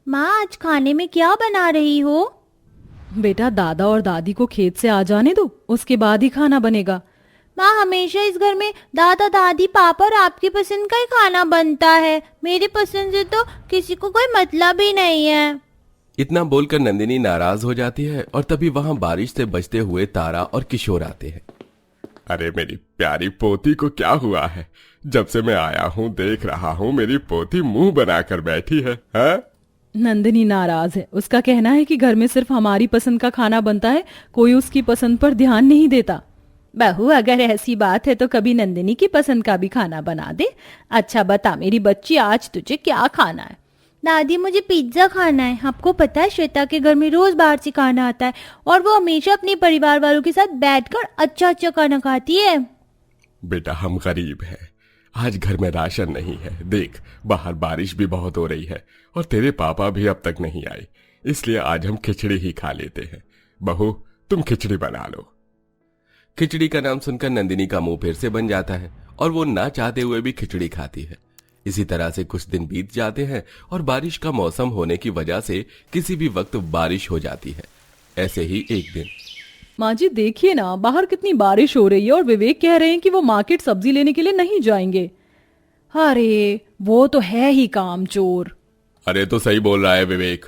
माँ, आज खाने में क्या बना रही हो? बेटा, दादा और दादी को खेत से आ जाने दो, उसके बाद ही खाना बनेगा। माँ, हमेशा इस घर में दादा दादी पापा और आपकी पसंद का ही खाना बनता है। मेरी पसंद से तो किसी को कोई मतलब ही नहीं है। इतना बोलकर नंदिनी नाराज हो जाती है और तभी वहां बारिश से बचते हुए तारा और किशोर आते हैं। अरे मेरी प्यारी पोती को क्या हुआ है? जब से मैं आया हूँ देख रहा हूँ मेरी पोती मुंह बनाकर बैठी है, हाँ? नंदिनी नाराज है। उसका कहना है कि घर में सिर्फ हमारी पसंद का खाना बनता है, कोई उसकी पसंद पर ध्यान नहीं देता। बहू, अगर ऐसी बात है तो कभी नंदिनी की पसंद का भी खाना बना दे। अच्छा बता मेरी बच्ची, आज तुझे क्या खाना है? दादी, मुझे पिज्जा खाना है। आपको पता है श्वेता के घर में रोज बाहर से खाना आता है और वो हमेशा अपने परिवार वालों के साथ बैठकर अच्छा अच्छा खाना खाती है। बेटा, हम गरीब हैं, आज घर में राशन नहीं है। देख, बाहर बारिश भी बहुत हो रही है और तेरे पापा भी अब तक नहीं आए, इसलिए आज हम खिचड़ी ही खा लेते हैं। बहू, तुम खिचड़ी बना लो। खिचड़ी का नाम सुनकर नंदिनी का मुंह फिर से बन जाता है और वो ना चाहते हुए भी खिचड़ी खाती है। इसी तरह से कुछ दिन बीत जाते हैं और बारिश का मौसम होने की वजह से किसी भी वक्त बारिश हो जाती है। ऐसे ही एक दिन। माँ जी, देखिए ना, बाहर कितनी बारिश हो रही है और विवेक कह रहे हैं कि वो मार्केट सब्जी लेने के लिए नहीं जाएंगे। अरे वो तो है ही काम चोर। अरे तो सही बोल रहा है विवेक।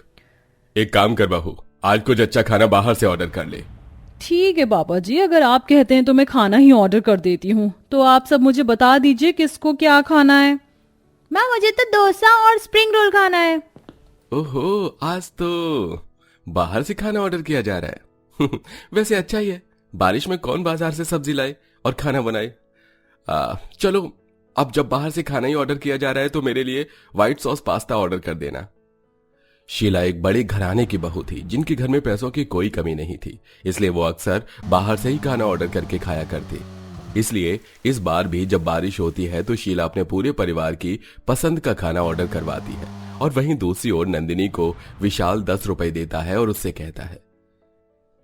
एक काम कर बहू, आज कुछ अच्छा खाना बाहर से ऑर्डर कर ले। ठीक है पापा जी, अगर आप कहते हैं तो मैं खाना ही ऑर्डर कर देती हूँ। तो आप सब मुझे बता दीजिए किसको क्या खाना है। माँ, मुझे तो डोसा और स्प्रिंग रोल खाना है। ओहो, आज तो बाहर से खाना ऑर्डर किया जा रहा है। वैसे अच्छा ही है, बारिश में कौन बाजार से सब्जी लाए और खाना बनाए। चलो, अब जब बाहर से खाना ही ऑर्डर किया जा रहा है तो मेरे लिए व्हाइट सॉस पास्ता ऑर्डर कर देना। शीला एक बड़े घराने की बहू थी जिनके घर में पैसों की कोई कमी नहीं थी, इसलिए वो अक्सर बाहर से ही खाना ऑर्डर करके खाया करती। इसलिए इस बार भी जब बारिश होती है तो शीला अपने पूरे परिवार की पसंद का खाना ऑर्डर करवाती है और वहीं दूसरी ओर नंदिनी को विशाल 10 रुपए देता है और उससे कहता है,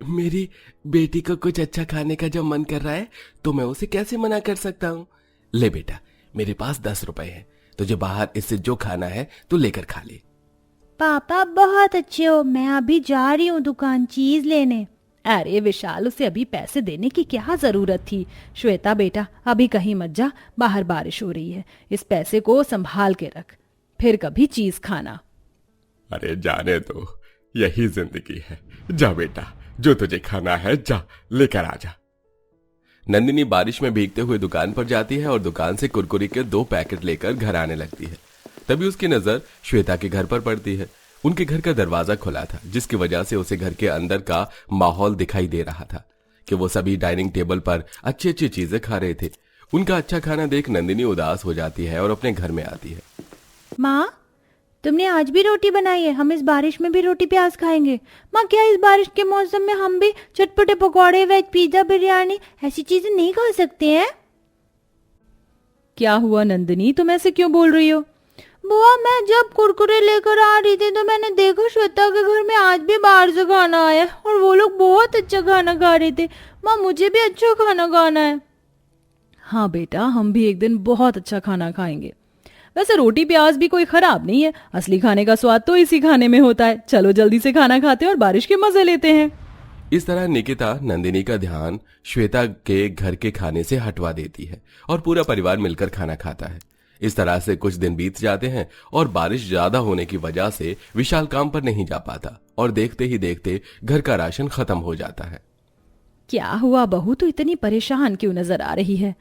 मेरी बेटी को कुछ अच्छा खाने का जब मन कर रहा है तो मैं उसे कैसे मना कर सकता हूँ। ले बेटा, मेरे पास 10 रुपए है, तुझे बाहर इससे जो खाना है तो लेकर खा ले। पापा बहुत अच्छे हो, मैं अभी जा रही हूँ दुकान चीज लेने। अरे विशाल, उसे अभी पैसे देने की क्या जरूरत थी। श्वेता बेटा, अभी कहीं मत जा, बाहर बारिश हो रही है, इस पैसे को संभाल के रख, फिर कभी चीज खाना। अरे जाने दो, यही जिंदगी है। जा बेटा, जो तुझे खाना है जा लेकर आ जा। नंदिनी बारिश में भीगते हुए दुकान पर जाती है और दुकान से कुरकुरी के 2 पैकेट लेकर घर आने लगती है। तभी उसकी नजर श्वेता के घर पर पड़ती है। उनके घर का दरवाजा खुला था, जिसकी वजह से उसे घर के अंदर का माहौल दिखाई दे रहा था कि वो सभी डाइनिंग टेबल पर अच्छी अच्छी चीजें खा रहे थे। उनका अच्छा खाना देख नंदिनी उदास हो जाती है और अपने घर में आती है। माँ, तुमने आज भी रोटी बनाई है? हम इस बारिश में भी रोटी प्याज खाएंगे। माँ, क्या इस बारिश के मौसम में हम भी चटपटे पकौड़े, वेज पिज्जा, बिरयानी ऐसी चीजें नहीं खा सकते हैं? क्या हुआ नंदिनी, तुम ऐसे क्यों बोल रही हो? बुआ, मैं जब कुरकुरे लेकर आ रही थी तो मैंने देखा श्वेता के घर में आज भी बाहर से खाना आया और वो लोग बहुत अच्छा खाना खा रहे थे। माँ, मुझे भी अच्छा खाना खाना है। हाँ बेटा, हम भी एक दिन बहुत अच्छा खाना खाएंगे। वैसे रोटी प्याज भी कोई खराब नहीं है, असली खाने का स्वाद तो इसी खाने में होता है। चलो जल्दी से खाना खाते हैं और बारिश के मजे लेते हैं। इस तरह निकिता नंदिनी का ध्यान श्वेता के घर के खाने से हटवा देती है और पूरा परिवार मिलकर खाना खाता है। इस तरह से कुछ दिन बीत जाते हैं और बारिश ज्यादा होने की वजह से विशाल काम पर नहीं जा पाता और देखते ही देखते घर का राशन खत्म हो जाता है। क्या हुआ बहू, तो इतनी परेशान क्यों नजर आ रही है?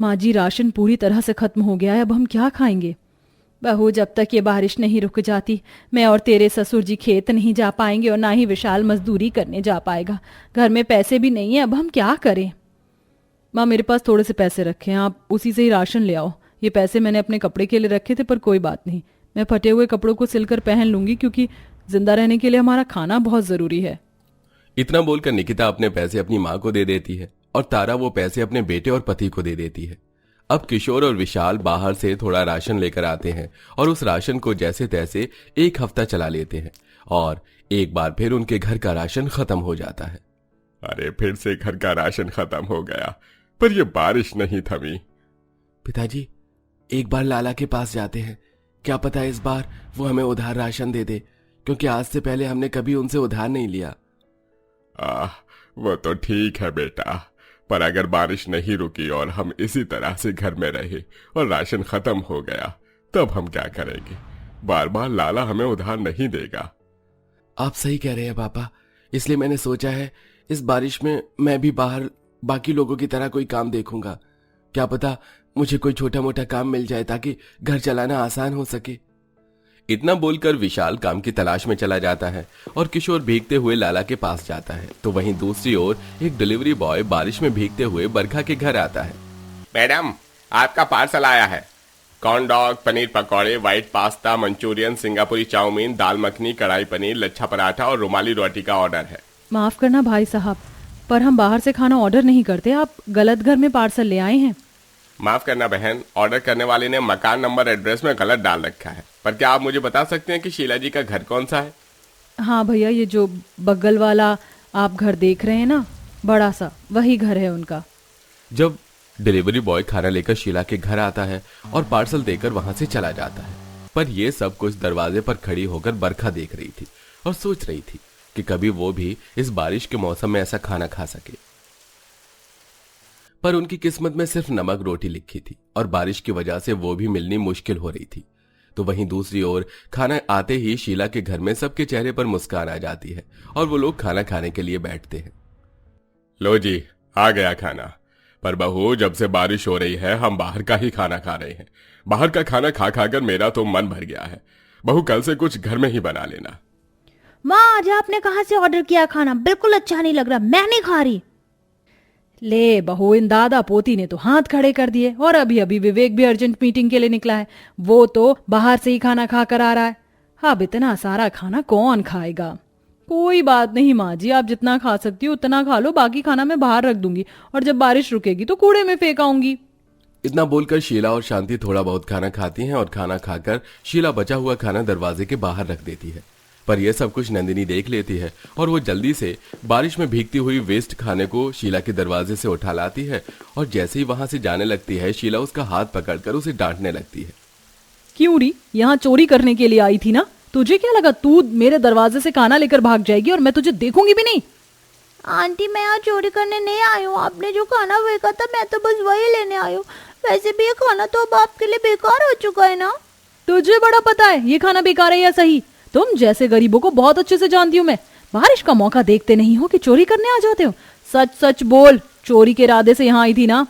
माँ जी, राशन पूरी तरह से खत्म हो गया है, अब हम क्या खाएंगे? बहू, जब तक ये बारिश नहीं रुक जाती मैं और तेरे ससुर जी खेत नहीं जा पाएंगे और ना ही विशाल मजदूरी करने जा पाएगा। घर में पैसे भी नहीं है, अब हम क्या करें? माँ, मेरे पास थोड़े से पैसे रखे हैं, आप उसी से ही राशन ले आओ। ये पैसे मैंने अपने कपड़े के लिए रखे थे, पर कोई बात नहीं, मैं फटे हुए कपड़ों को सिलकर पहन लूंगी, क्योंकि जिंदा रहने के लिए हमारा खाना बहुत जरूरी है। इतना बोलकर निकिता अपने पैसे अपनी माँ को दे देती है और तारा वो पैसे अपने बेटे और पति को दे देती है। अब किशोर और विशाल बाहर से थोड़ा राशन लेकर आते हैं और उस राशन को जैसे तैसे 1 हफ्ता चला लेते हैं और एक बार फिर उनके घर का राशन खत्म हो जाता है। अरे फिर से घर का राशन खत्म हो गया, पर यह बारिश नहीं थमी। पिताजी, एक बार लाला के पास जाते हैं, क्या पता इस बार वो हमें उधार राशन दे दे। क्योंकि आज से पहले हमने कभी उनसे उधार नहीं लिया। वो तो ठीक है बेटा, पर अगर बारिश नहीं रुकी और हम इसी तरह से घर में रहे और राशन खत्म हो गया, तब हम क्या करेंगे? बार बार लाला हमें उधार नहीं देगा। आप सही कह रहे हैं पापा, इसलिए मैंने सोचा है इस बारिश में मैं भी बाहर बाकी लोगों की तरह कोई काम देखूंगा। क्या पता मुझे कोई छोटा मोटा काम मिल जाए ताकि घर चलाना आसान हो सके। इतना बोलकर विशाल काम की तलाश में चला जाता है और किशोर भीगते हुए लाला के पास जाता है। तो वहीं दूसरी ओर एक डिलीवरी बॉय बारिश में भीगते हुए बरखा के घर आता है। मैडम, आपका पार्सल आया है। कॉर्न डॉग, पनीर पकौड़े, व्हाइट पास्ता, मंचूरियन, सिंगापुरी चाउमीन, दाल मखनी, कढ़ाई पनीर, लच्छा पराठा और रुमाली रोटी का ऑर्डर है। माफ करना भाई साहब, पर हम बाहर से खाना ऑर्डर नहीं करते। आप गलत घर में पार्सल ले आए हैं। माफ करना बहन, ऑर्डर करने वाले ने मकान नंबर एड्रेस में गलत डाल रखा है। पर क्या आप मुझे बता सकते हैं कि शीला जी का घर कौन सा है? हाँ भैया, ये जो बगल वाला आप घर देख रहे हैं ना, बड़ा सा, वही घर है उनका। जब डिलीवरी बॉय खाना लेकर शीला के घर आता है और पार्सल देकर वहां से चला जाता है, पर यह सब कुछ दरवाजे पर खड़ी होकर बरखा देख रही थी और सोच रही थी कि कभी वो भी इस बारिश के मौसम में ऐसा खाना खा सके। पर उनकी किस्मत में सिर्फ नमक रोटी लिखी थी और बारिश की वजह से वो भी मिलनी मुश्किल हो रही थी। तो वहीं दूसरी ओर खाना आते ही शीला के घर में सबके चेहरे पर मुस्कान आ जाती है और वो लोग खाना खाने के लिए बैठते हैं। लो जी, आ गया खाना। पर बहू, जब से बारिश हो रही है हम बाहर का ही खाना खा रहे हैं। बाहर का खाना खा खाकर मेरा तो मन भर गया है। बहू, कल से कुछ घर में ही बना लेना। माँ, आज आपने कहाँ से ऑर्डर किया खाना? बिल्कुल अच्छा नहीं लग रहा, मैं नहीं खा रही। ले बहू, इन दादा पोती ने तो हाथ खड़े कर दिए और अभी अभी विवेक भी अर्जेंट मीटिंग के लिए निकला है। वो तो बाहर से ही खाना खा कर आ रहा है। अब इतना सारा खाना कौन खाएगा? कोई बात नहीं माँ जी, आप जितना खा सकती हो उतना खा लो, बाकी खाना मैं बाहर रख दूंगी और जब बारिश रुकेगी तो कूड़े में फेंक आऊंगी। इतना बोलकर शीला और शांति थोड़ा बहुत खाना खाती हैं और खाना खाकर शीला बचा हुआ खाना दरवाजे के बाहर रख देती है। पर यह सब कुछ नंदिनी देख लेती है और वो जल्दी से बारिश में भीगती हुई वेस्ट खाने को शीला के दरवाजे से उठा लाती है और जैसे ही वहां से जाने लगती है, शीला उसका हाथ पकड़कर उसे डांटने लगती है। क्यों री, यहाँ चोरी करने के लिए आई थी ना? तुझे क्या लगा तू मेरे दरवाजे से खाना लेकर भाग जाएगी और मैं तुझे देखूंगी भी नहीं? आंटी, मैं यहाँ चोरी करने नहीं आई हूँ। आपने जो खाना फेंका था मैं तो बस वही लेने आई हूँ। वैसे भी ये खाना तो अब आपके लिए बेकार हो चुका है ना। तुझे बड़ा पता है ये खाना बेकार है या सही? तुम जैसे गरीबों को बहुत अच्छे से जानती हूँ मैं। बारिश का मौका देखते नहीं हो कि चोरी करने आ जाते हो। सच सच बोल, चोरी के इरादे से यहाँ आई थी ना?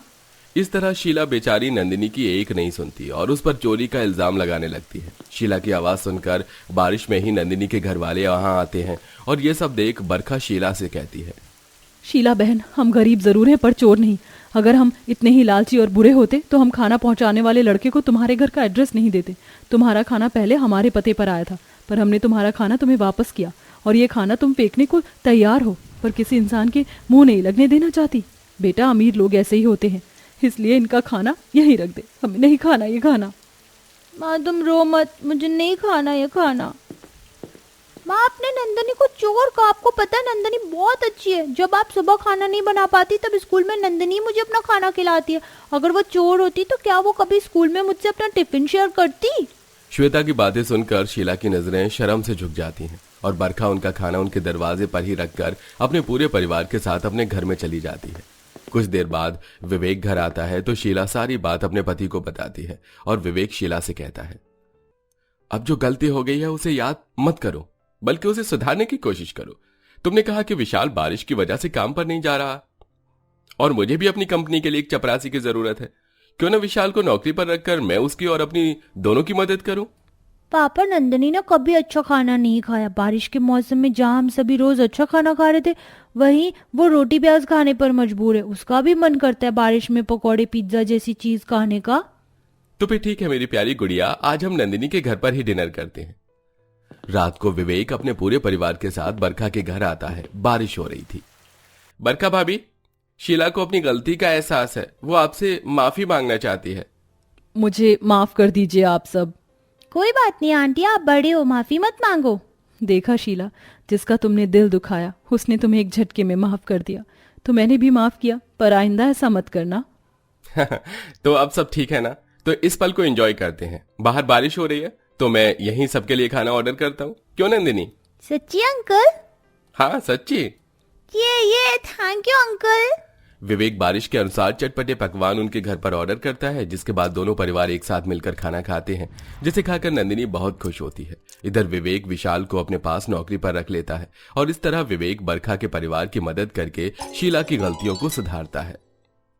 इस तरह शीला बेचारी नंदिनी की एक नहीं सुनती और उस पर चोरी का इल्जाम लगाने लगती है। शीला की आवाज सुनकर बारिश में ही नंदिनी के घर वाले वहां आते हैं और ये सब देख बरखा शीला से कहती है, शीला बहन, हम गरीब जरूर हैं पर चोर नहीं। अगर हम इतने ही लालची और बुरे होते तो हम खाना पहुंचाने वाले लड़के को तुम्हारे घर का एड्रेस नहीं देते। तुम्हारा खाना पहले हमारे पते पर आया था, पर हमने तुम्हारा खाना तुम्हें वापस किया और ये खाना तुम फेंकने को तैयार हो, पर किसी इंसान के मुंह नहीं लगने देना चाहती। बेटा, अमीर लोग ऐसे ही होते हैं, इसलिए इनका खाना यहीं रख दे, हमें नहीं खाना ये खाना। माँ, तुम रो मत, मुझे नहीं खाना ये खाना। माँ, आपने नंदनी को चोर कहा। आपको पता है नंदनी बहुत अच्छी है। जब आप सुबह खाना नहीं बना पाती तब स्कूल में नंदनी मुझे अपना खाना खिलाती है। अगर वो चोर होती तो क्या वो कभी स्कूल में मुझसे अपना टिफिन शेयर करती? श्वेता की बातें सुनकर शीला की नजरें शर्म से झुक जाती हैं और बरखा उनका खाना उनके दरवाजे पर ही रखकर अपने पूरे परिवार के साथ अपने घर में चली जाती है। कुछ देर बाद विवेक घर आता है तो शीला सारी बात अपने पति को बताती है और विवेक शीला से कहता है, अब जो गलती हो गई है उसे याद मत करो, बल्कि उसे सुधारने की कोशिश करो। तुमने कहा कि विशाल बारिश की वजह से काम पर नहीं जा रहा और मुझे भी अपनी कंपनी के लिए एक चपरासी की जरूरत है। क्यों ना विशाल को नौकरी पर रखकर मैं उसकी और अपनी दोनों की मदद करूं। पापा, नंदनी ने कभी अच्छा खाना नहीं खाया। बारिश के मौसम में जहाँ हम सभी रोज अच्छा खाना खा रहे थे, वहीं वो रोटी प्याज खाने पर मजबूर है। उसका भी मन करता है बारिश में पकौड़े, पिज्जा जैसी चीज खाने का। तो फिर ठीक है मेरी प्यारी गुड़िया, आज हम नंदिनी के घर पर ही डिनर करते हैं। रात को विवेक अपने पूरे परिवार के साथ बरखा के घर आता है। बारिश हो रही थी। बरखा भाभी, शीला को अपनी गलती का एहसास है, वो आपसे माफी मांगना चाहती है। मुझे माफ कर दीजिए आप सब। कोई बात नहीं आंटी, आप बड़े हो, माफी मत मांगो। देखा शीला, जिसका तुमने दिल दुखाया उसने तुम्हें एक झटके में माफ कर दिया, तो मैंने भी माफ किया, पर आइंदा ऐसा मत करना। तो अब सब ठीक है ना? तो इस पल को एंजॉय करते हैं। बाहर बारिश हो रही है, तो मैं यहीं सबके लिए खाना ऑर्डर करता हूँ, क्यों नंदिनी? सच्ची अंकल? हाँ सच्ची। ये थैंक यू अंकल। विवेक बारिश के अनुसार चटपटे पकवान उनके घर पर ऑर्डर करता है, जिसके बाद दोनों परिवार एक साथ मिलकर खाना खाते हैं, जिसे खाकर नंदिनी बहुत खुश होती है। इधर विवेक विशाल को अपने पास नौकरी पर रख लेता है और इस तरह विवेक बरखा के परिवार की मदद करके शीला की गलतियों को सुधारता है।